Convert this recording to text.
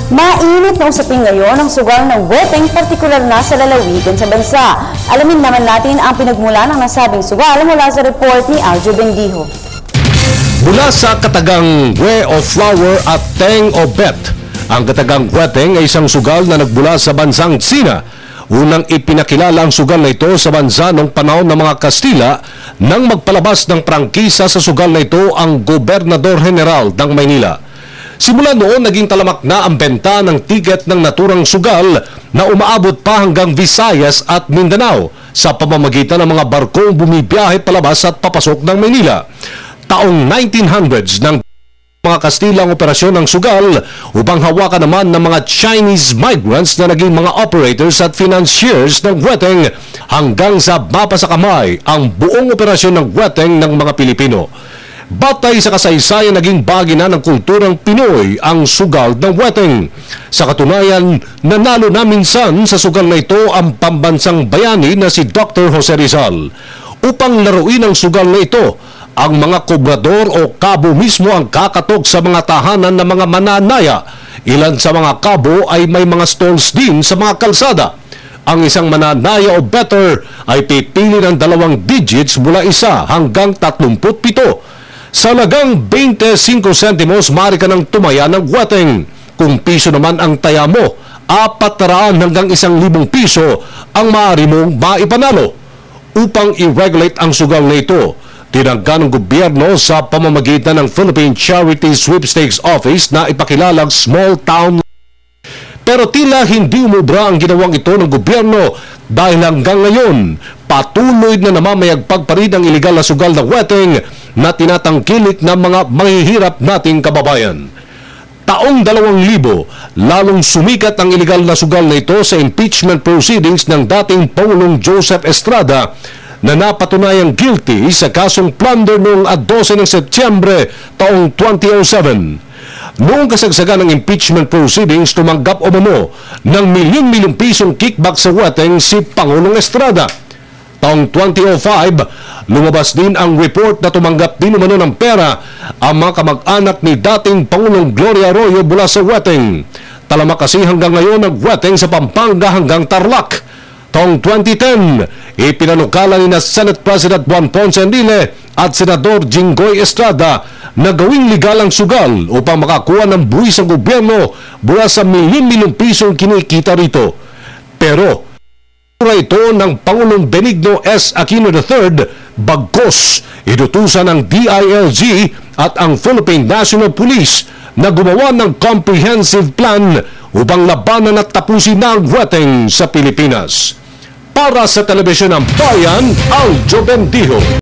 Mainit na usapin ngayon ang sugal ng weteng, partikular na sa lalawigan sa bansa. Alamin naman natin ang pinagmula ng nasabing sugal mula sa report ni Aljo Bendijo. Mula sa katagang We o Flower at Teng o Bet, ang katagang weteng ay isang sugal na nagmula sa bansang Tsina. Unang ipinakilala ang sugal na ito sa bansa noong panahon ng mga Kastila nang magpalabas ng prangkisa sa sugal na ito ang Gobernador General ng Maynila. Simula noon, naging talamak na ang benta ng tiket ng naturang sugal na umaabot pa hanggang Visayas at Mindanao sa pamamagitan ng mga barkong bumibiyahe palabas at papasok ng Maynila. Taong 1900s ng mga Kastila ang operasyon ng sugal upang hawakan naman ng mga Chinese migrants na naging mga operators at financiers ng weteng hanggang sa mapasakamay ang buong operasyon ng weteng ng mga Pilipino. Batay sa kasaysayan, naging bahagi na ng kulturang Pinoy ang sugal ng weteng. Sa katunayan, nanalo na minsan sa sugal na ito ang pambansang bayani na si Dr. Jose Rizal. Upang laruin ang sugal na ito, ang mga kobrador o kabo mismo ang kakatok sa mga tahanan ng mga mananaya. Ilan sa mga kabo ay may mga stalls din sa mga kalsada. Ang isang mananaya o better ay pipili ng 2 digits mula 1 hanggang 37. Sa halagang 25 sentimos, maaari ka ng tumaya ng weteng. Kung piso naman ang taya mo, 400 hanggang 1,000 piso ang maaari mong maipanalo. Upang i-regulate ang sugal na ito, tinangga ng gobyerno sa pamamagitan ng Philippine Charity Sweepstakes Office na ipakilalang small town. Pero tila hindi umubra ang ginawang ito ng gobyerno dahil hanggang ngayon patuloy na namamayagpag pa rin ang iligal na sugal ng weteng na tinatangkilik ng mga mahihirap nating kababayan. Taong 2000, lalong sumikat ang iligal na sugal na ito sa impeachment proceedings ng dating Pangulong Joseph Estrada na napatunayang guilty sa kasong plunder noong 12 ng Setyembre taong 2007. Noong kasagsagan ng impeachment proceedings, tumanggap umano ng milyon-milyong pisong kickback sa weteng si Pangulong Estrada. Taong 2005, lumabas din ang report na tumanggap din umano ng pera ang mga kamag-anak ni dating Pangulong Gloria Arroyo mula sa weteng. Talamak kasi hanggang ngayon ang weteng sa Pampanga hanggang Tarlac. Taong 2010, ipinanukala ni na Senate President Juan Ponce Enrile at Senador Jinggoy Estrada na gawing legal ang sugal upang makakuha ng buwis ang gobyerno mula sa milyon-milyong pisong kinikita rito. Pero ito ng Pangulong Benigno S. Aquino III, bagkos inutusan ng DILG at ang Philippine National Police na gumawa ng comprehensive plan upang labanan at tapusin na ang weteng sa Pilipinas. Para sa Telebisyon ng Bayan, Aljo Bendijo.